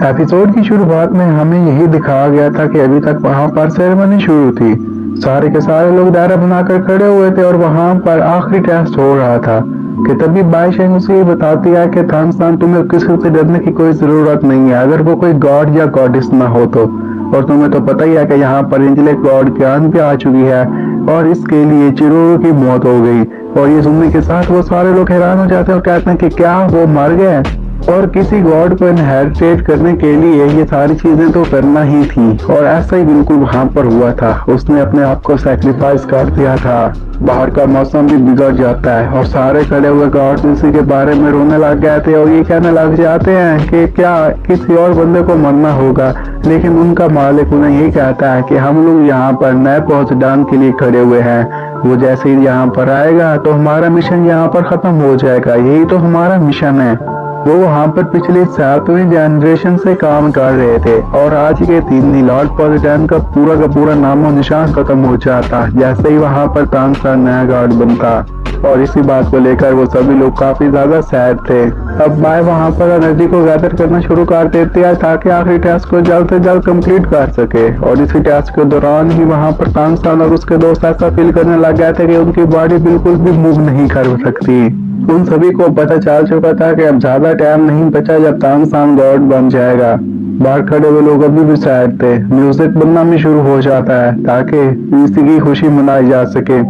Episode की शुरुआत में हमें यही दिखाया गया था कि अभी तक वहां पर सेरेमनी शुरू थी। सारे के सारे लोग दायरा बनाकर खड़े हुए थे और वहां पर आखिरी टेस्ट हो रहा था कि तभी बाईशेंग उसे ये बताती है कि थानसान, तुम्हें किसी से डरने की कोई जरूरत नहीं है, अगर वो कोई गॉड या गॉडेस ना हो तो। और तुम्हें तो पता ही है कि यहाँ पर इंजलिक गॉड की आन भी आ चुकी है और इसके लिए चिरोरो की मौत हो गई। और ये सुनने के साथ वो सारे लोग हैरान हो जाते हैं और कहते हैं कि क्या वो मर गए। और किसी गॉड को इनहेरिटेट करने के लिए ये सारी चीजें तो करना ही थी और ऐसा ही बिल्कुल वहां पर हुआ था। उसने अपने आप को सैक्रिफाइस कर दिया था। बाहर का मौसम भी बिगड़ जाता है और सारे खड़े हुए गॉड्स इसी के बारे में रोने लग गए थे और ये कहने लग जाते हैं कि क्या किसी और बंदे को मरना होगा। लेकिन उनका मालिक उन्हें यही कहता है कि हम लोग यहाँ पर नए पहुंचदान के लिए खड़े हुए हैं। वो जैसे ही यहाँ पर आएगा तो हमारा मिशन यहाँ पर खत्म हो जाएगा, यही तो हमारा मिशन है। वो वहाँ पर पिछले 7वीं जनरेशन से काम कर रहे थे और आज के दिन ही लॉर्ड पॉजिटान का पूरा नामो निशान खत्म हो जाता जैसे ही वहाँ पर तानसा नया गार्ड बनता। और इसी बात को लेकर वो सभी लोग काफी ज्यादा सैड थे। अब बाय वहाँ पर एनर्जी को गैदर करना शुरू कर देते हैं ताकि आखिरी टास्क को जल्द से जल्द कंप्लीट कर सके। और इसी टास्क के दौरान ही वहाँ पर तानसान और उसके दोस्त ऐसा फील करने लग गए थे कि उनकी बॉडी बिल्कुल भी मूव नहीं कर सकती। उन सभी को पता चल चुका था कि अब ज्यादा टाइम नहीं बचा जब तानसान गॉड बन जाएगा। बाहर खड़े हुए लोग अभी भी सैड थे। म्यूजिक बनना भी शुरू हो जाता है ताकि इसी की खुशी मनाई जा सके।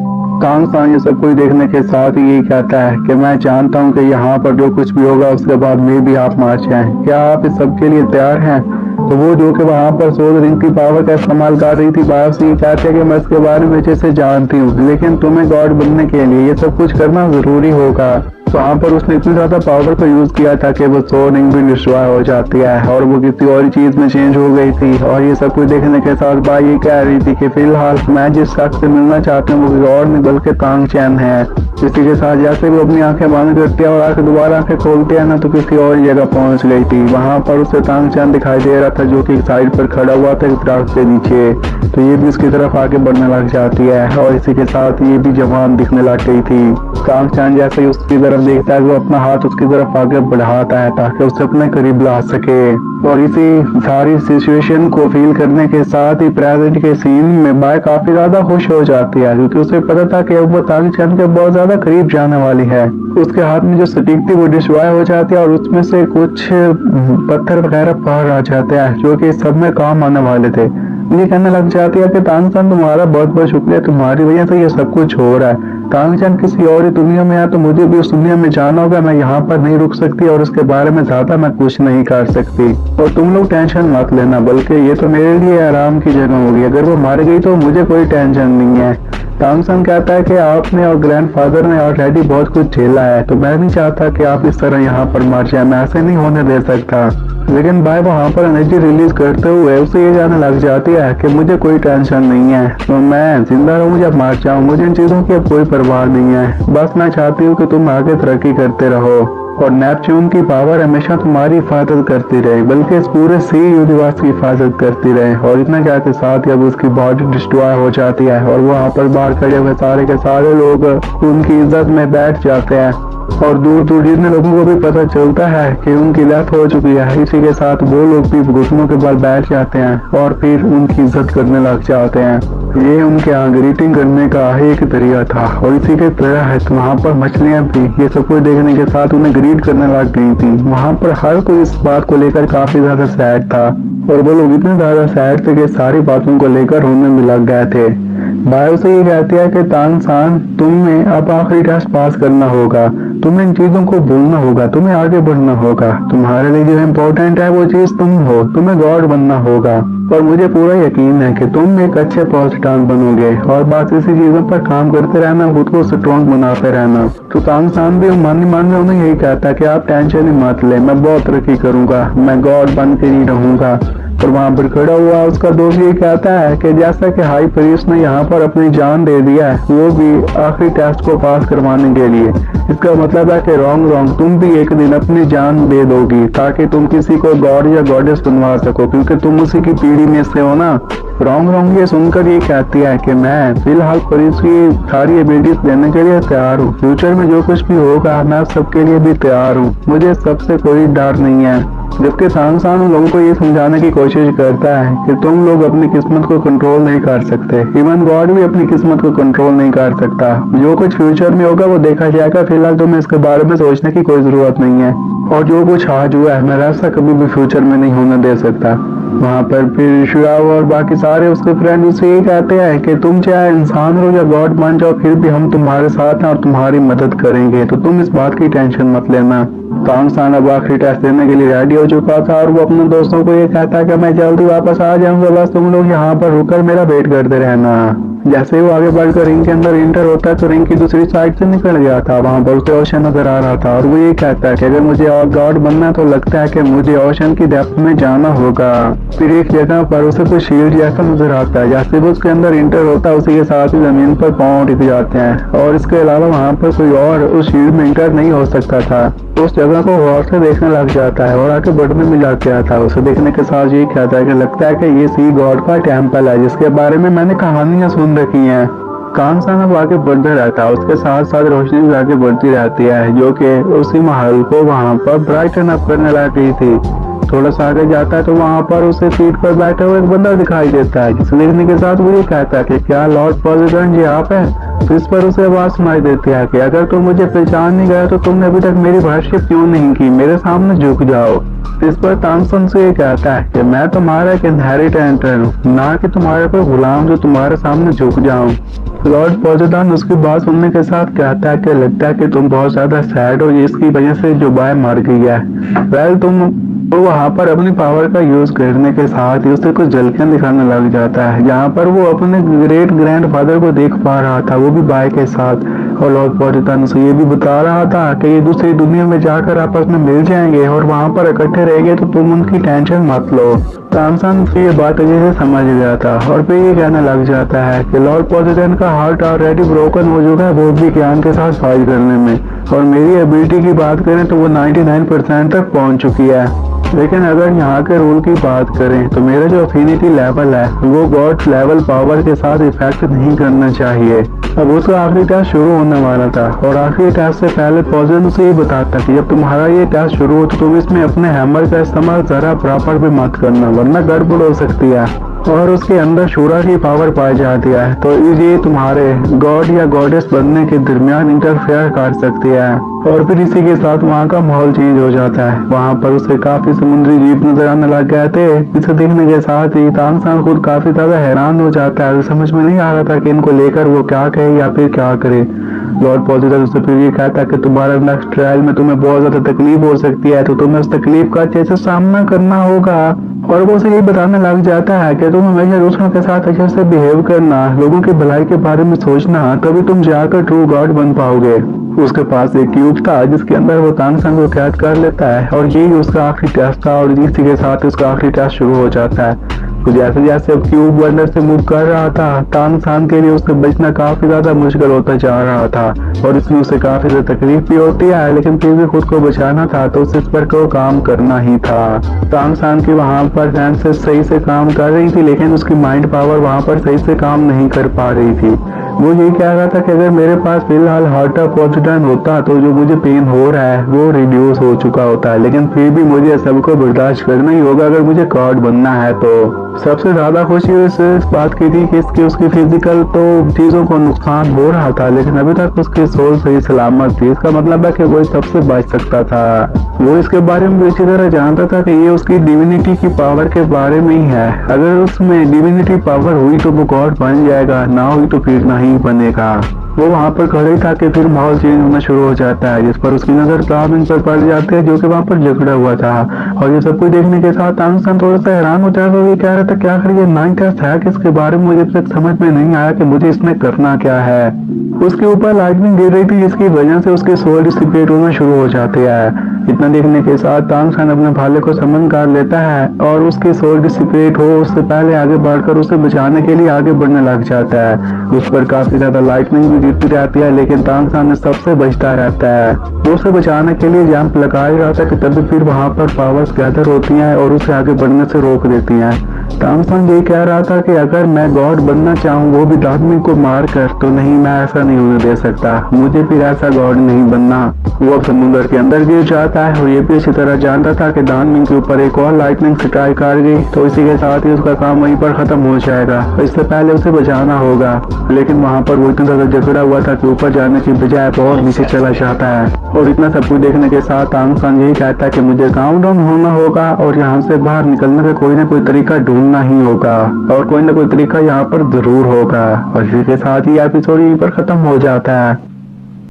तानसान ये सब कुछ देखने के साथ ही यही कहता है कि मैं जानता हूँ कि यहाँ पर जो कुछ भी होगा उसके बाद में भी आप मार जाएं। क्या आप इस सब के लिए तैयार हैं? तो वो जो कि वहां पर सोल रिंग की पावर का इस्तेमाल कर रही थी, बायोस ये कहते हैं कि मैं इसके बारे में अच्छे से जानती हूँ, लेकिन तुम्हें गॉड बनने के लिए ये सब कुछ करना जरूरी होगा। तो वहाँ पर उसने इतनी ज्यादा पावर को यूज किया था कि वो सोल रिंग भी डिस्ट्रॉय हो जाती है और वो किसी और चीज में चेंज हो गई थी। और ये सब कुछ देखने के साथ बाई ये कह रही थी कि फिलहाल मैं जिस शख्स से मिलना चाहती हूँ वो किसी और नहीं बल्कि तांग चैन है। इसी के साथ जैसे वो अपनी आंखें बंद करती है और आके दोबारा आंखें खोलती है ना तो किसी और जगह पहुंच गई थी। वहां पर उसे तांग चैन दिखाई दे रहा था जो कि साइड पर खड़ा हुआ था एक दरख्त के नीचे। तो ये भी इसकी तरफ आगे बढ़ने लग जाती है और इसी के साथ ये भी जवान दिखने लग गई थी। तांग चैन जैसे ही उसकी तरफ देखता है वो अपना हाथ उसकी तरफ आगे बढ़ाता है ताकि उसे अपने करीब ला सके। और इसी सारी सिचुएशन को फील करने के साथ ही प्रेजेंट के सीन में बाय काफी ज्यादा खुश हो जाती है क्योंकि उसे पता था कि वो तांग चैन के बहुत ज्यादा करीब जाने वाली है। उसके हाथ में जो स्टिक थी वो डिस्ट्रॉय हो जाती है और उसमें से कुछ पत्थर वगैरह बाहर आ जाते हैं जो कि सब में काम आने वाले थे। ये कहने लग जाती है कि तांगचंद तुम्हारा बहुत बहुत शुक्रिया, तुम्हारी वजह से ये सब कुछ हो रहा है। तांगचंद किसी और दुनिया में है तो मुझे भी उस दुनिया में जाना होगा, मैं यहाँ पर नहीं रुक सकती और उसके बारे में ज्यादा मैं कुछ नहीं कर सकती। और तुम लोग टेंशन मत लेना, बल्कि ये तो मेरे लिए आराम की जगह होगी। अगर वो मर गई तो मुझे कोई टेंशन नहीं है। तांगचंद कहता है कि आपने और ग्रैंडफादर ने ऑलरेडी बहुत कुछ झेला है तो मैं नहीं चाहता कि आप इस तरह यहाँ पर मर जाए, मैं ऐसे नहीं होने दे सकता। लेकिन बाय वहाँ पर एनर्जी रिलीज करते हुए उसे ये जाने लग जाती है कि मुझे कोई टेंशन नहीं है, तो मैं जिंदा रहूँ या मर जाऊँ मुझे इन चीजों की अब कोई परवाह नहीं है। बस मैं चाहती हूँ कि तुम आगे तरक्की करते रहो और नेपच्यून की पावर हमेशा तुम्हारी हिफाजत करती रहे, बल्कि इस पूरे सी यूनिवर्स की हिफाजत करती रहे। और इतना कहते साथ ही अब उसकी बॉडी डिस्ट्रॉय हो जाती है और वहाँ पर बाहर खड़े हुए सारे के सारे लोग उनकी इज्जत में बैठ जाते हैं और दूर दूर जितने लोगों को भी पता चलता है कि उनकी डेथ हो चुकी है, इसी के साथ वो लोग भी घुटनों के बल बैठ जाते हैं और फिर उनकी इज्जत करने लग जाते हैं। ये उनके यहाँ ग्रीटिंग करने का एक तरीका था और इसी के तरह है तो वहाँ पर मछलियाँ भी ये सब कुछ देखने के साथ उन्हें ग्रीट करने लग गई थी। वहाँ पर हर कोई इस बात को लेकर काफी ज्यादा सैड था और वो लोग इतने ज्यादा सैड थे कि सारी बातों को लेकर रोने में लग गए थे। बायो से ये कहती है कि तानसान तुम्हें अब आखिरी टेस्ट पास करना होगा, तुम्हें इन चीजों को भूलना होगा, तुम्हें आगे बढ़ना होगा। तुम्हारे लिए जो इम्पोर्टेंट है वो चीज तुम हो, तुम्हें गॉड बनना होगा और मुझे पूरा यकीन है कि तुम एक अच्छे पॉजिटान बनोगे। और बस इसी चीजों पर काम करते रहना, खुद को स्ट्रॉन्ग बनाते रहना। तो तानसान भी मन में उन्हें यही कहता है कि आप टेंशन ही मत ले, मैं बहुत तरक्की करूंगा, मैं गॉड बन के ही रहूंगा। और वहाँ पर खड़ा हुआ उसका दोस्त ये कहता है कि जैसा कि हाई प्रीस्ट ने यहाँ पर अपनी जान दे दिया है वो भी आखिरी टेस्ट को पास करवाने के लिए, इसका मतलब है कि रॉन्ग तुम भी एक दिन अपनी जान दे दोगी ताकि तुम किसी को गॉड या गॉडेस बनवा सको, क्योंकि तुम उसी की पीढ़ी में से हो ना। रॉन्ग ये सुनकर ये कहती है कि मैं फिलहाल प्रीस्ट की सारी एबिलिटीज देने के लिए तैयार हूँ, फ्यूचर में जो कुछ भी होगा मैं सबके लिए भी तैयार हूँ, मुझे सबसे कोई डर नहीं है। जबकि तानसेन उन लोगों को ये समझाने की कोशिश करता है कि तुम लोग अपनी किस्मत को कंट्रोल नहीं कर सकते, इवन गॉड भी अपनी किस्मत को कंट्रोल नहीं कर सकता। जो कुछ फ्यूचर में होगा वो देखा जाएगा, फिलहाल तुम्हें इसके बारे में सोचने की कोई जरूरत नहीं है। और जो कुछ आज हुआ है मैं ऐसा कभी भी फ्यूचर में नहीं होने दे सकता। वहाँ पर फिर शिराव और बाकी सारे उसके फ्रेंड उससे ये कहते हैं कि तुम चाहे इंसान हो या गॉड बन जाओ, फिर भी हम तुम्हारे साथ हैं और तुम्हारी मदद करेंगे, तो तुम इस बात की टेंशन मत लेना। तानसेन अब आखिरी टेस्ट देने के लिए रेडी हो चुका था और वो अपने दोस्तों को ये कहता है कि मैं जल्दी वापस आ जाऊंगा, बस तुम लोग यहाँ पर रुककर मेरा वेट करते रहना। जैसे ही वो आगे बढ़कर रिंग के अंदर इंटर होता है तो रिंग की दूसरी साइड से निकल गया था। वहाँ पर उसे ओशन नजर आ रहा था और वो ये कहता है कि अगर मुझे और गॉड बनना है तो लगता है कि मुझे ओशन की डेप्थ में जाना होगा। फिर एक जगह पर उसे कुछ शील्ड जैसा नजर आता है। जैसे वो उसके अंदर इंटर होता है उसी के साथ ही जमीन पर पांव टिक जाते हैं और इसके अलावा वहाँ पर कोई और उस शील्ड में इंटर नहीं हो सकता था। उस जगह को गौर से देखने लग जाता है और आके बढ़ने में लग गया था। उसे देखने के साथ ये कहता है कि लगता है कि ये सी गॉड का टेम्पल है जिसके बारे में मैंने कहानियां सुन रखी हैं। तानसेन अब आगे बढ़ता रहता है, उसके साथ साथ रोशनी भी आगे बढ़ती रहती है जो कि उसी महल को वहाँ पर ब्राइटन अप करने लग गई थी। थोड़ा सा आगे जाता है तो वहाँ पर उसे सीट पर बैठा हुआ एक बंदा दिखाई देता है, जिसे देखने के साथ वो ये कहता है कि क्या लॉर्ड प्रेसिडेंट जी आप हैं? तो इस पर उसे आवाज सुनाई देती है कि अगर तुम मुझे पहचान नहीं गए तो तुमने अभी तक मेरी वर्शिप क्यों नहीं की, मेरे सामने झुक जाओ। इस पर तानसेन से ये कहता है कि मैं तुम्हारा एक इनहेरिटेंट हूँ, ना कि तुम्हारे कोई गुलाम जो तुम्हारे सामने झुक जाऊं। लॉर्ड पोसेडॉन उसकी बात सुनने के साथ कहता है कि लगता है कि तुम बहुत ज्यादा सैड हो जिसकी वजह से जुबाई मर गई है। वेल तुम तो वहाँ पर अपनी पावर का यूज करने के साथ ही उसे कुछ झलकियां दिखाने लग जाता है, जहाँ पर वो अपने ग्रेट ग्रैंडफादर को देख पा रहा था, वो भी बाय के साथ। और लॉर्ड पोसेडॉन उसे ये भी बता रहा था कि ये दूसरी दुनिया में जाकर आपस में मिल जाएंगे और वहाँ पर इकट्ठे रहेंगे, तो तुम उनकी टेंशन मत लो। तानसेन ये बात अच्छे से समझ गया था और फिर ये कहने लग जाता है कि लॉर्ड पोसेडॉन का हार्ट ऑलरेडी ब्रोकन हो चुका है, वो भी ज्ञान के साथ फाइट करने में, और मेरी एबिलिटी की बात करें तो वो 99% तक पहुंच चुकी है। लेकिन अगर यहाँ के रूल की बात करें तो मेरा जो अफिनिटी लेवल है वो गॉड लेवल पावर के साथ इफेक्ट नहीं करना चाहिए। अब उसका आखिरी टेस्ट शुरू होने वाला था और आखिरी टेस्ट से पहले पोसेडॉन उसे ये बताता कि जब तुम्हारा ये टेस्ट शुरू हो तो तुम इसमें अपने हैमर का इस्तेमाल जरा प्रॉपर भी मत करना, वरना गड़बड़ हो सकती है और उसके अंदर शूरा की पावर पाई जाती है, तो ये तुम्हारे गॉड या गॉडेस बनने के दरमियान इंटरफेयर कर सकती है। और फिर इसी के साथ वहाँ का माहौल चेंज हो जाता है। वहाँ पर उसे काफी समुद्री जीव नजर आने लग गए थे। इसे देखने के साथ ही तानसेन खुद काफी ज्यादा हैरान हो जाता है, समझ में नहीं आ रहा था कि इनको लेकर वो क्या कहे या फिर क्या करे। लॉर्ड पोसेडॉन उससे फिर ये कहता है कि तुम्हारा नेक्स्ट ट्रायल में तुम्हें बहुत ज्यादा तकलीफ हो सकती है, तो तुम्हें उस तकलीफ का अच्छे से सामना करना होगा। और वो उसे ये बताने लग जाता है कि तुम हमेशा दूसरों के साथ अच्छे से बिहेव करना, लोगों की भलाई के बारे में सोचना, तभी तुम जाकर ट्रू गॉड बन पाओगे। उसके पास एक क्यूब था जिसके अंदर वो तानसेन को कैद कर लेता है और यही उसका आखिरी टेस्ट था और इसी के साथ उसका आखिरी टेस्ट शुरू हो जाता है। तो जैसे जैसे क्यूब अंदर से मूव कर रहा था तानसेन के लिए उससे बचना काफी ज्यादा मुश्किल होता जा रहा था और इसमें उसे काफी ज्यादा तकलीफ भी होती है, लेकिन फिर भी खुद को बचाना था तो उसे इस पर को काम करना ही था। तानसेन की वहाँ पर सेंसेस सही से काम कर रही थी, लेकिन उसकी माइंड पावर वहाँ पर सही से काम नहीं कर पा रही थी। वो यही कह रहा था कि अगर मेरे पास फिलहाल हार्ट ऑफ पोसेडॉन होता तो जो मुझे पेन हो रहा है वो रिड्यूस हो चुका होता, लेकिन फिर भी मुझे सबको बर्दाश्त करना ही होगा अगर मुझे गॉड बनना है। तो सबसे ज्यादा खुशी इस बात की थी कि इसकी उसकी फिजिकल तो चीजों को नुकसान हो रहा था, लेकिन अभी तक उसकी सोल सही सलामत थी। इसका मतलब है कि वो सबसे बच सकता था। वो इसके बारे में अच्छी तरह जानता था कि ये उसकी डिविनिटी की पावर के बारे में ही है। अगर उसमें डिविनिटी पावर हुई तो वो गॉड बन जाएगा, ना हुई तो फिर नहीं बनेगा। वो वहाँ पर खड़े था कि फिर माहौल चेंज होना शुरू हो जाता है, जिस पर उसकी नजर प्लाविन पर पड़ जाती है जो कि वहाँ पर झगड़ा हुआ था। और ये सब कुछ देखने के साथ तानसेन थोड़ा सा हैरान हो जाता है। वो कह रहा था क्या आखिर ये नाइन टेस्ट है किसके बारे में मुझे समझ में नहीं आया कि मुझे इसमें करना क्या है। उसके ऊपर लाइटनिंग गिर रही थी जिसकी वजह से उसके सोल डिसिपेट होना शुरू हो जाते हैं। इतना देखने के साथ तानसेन अपने भाले को समन कर लेता है और उसके सोल डिसिपेट हो उससे पहले आगे बढ़कर उसे बचाने के लिए आगे बढ़ने लग जाता है। उस पर काफी ज्यादा लाइटनिंग भी गिरती रहती है, लेकिन तानसेन सबसे बचता रहता है। वो उसे बचाने के लिए जंप लगा ही रहा था कि तभी फिर वहाँ पर पावर्स गैदर होती हैं और उसे आगे बढ़ने से रोक देती हैं। तांगसन यही कह रहा था कि अगर मैं गॉड बनना चाहूँ वो भी आदमी को मार कर, तो नहीं, मैं ऐसा नहीं होने दे सकता, मुझे फिर ऐसा गॉड नहीं बनना। वो अब समुद्र के अंदर गिर जाता है और ये भी अच्छी तरह जानता था कि दानमिंग के ऊपर एक और लाइटनिंग स्ट्राइक कर गई तो इसी के साथ ही उसका काम वहीं पर खत्म हो जाएगा। इससे पहले उसे बचाना होगा, लेकिन वहाँ पर वो इतना ज्यादा जकड़ा हुआ था कि ऊपर जाने की बजाय और नीचे चला जाता है। और इतना सब कुछ देखने के साथ तांगसन यही कहता है कि मुझे काम डाउन होना होगा और यहाँ से बाहर निकलने का कोई ना कोई तरीका ढूंढना ही होगा, और कोई ना कोई तरीका यहाँ पर जरूर होगा। और इसी के साथ ही एपिसोड यहीं पर खत्म हो जाता है।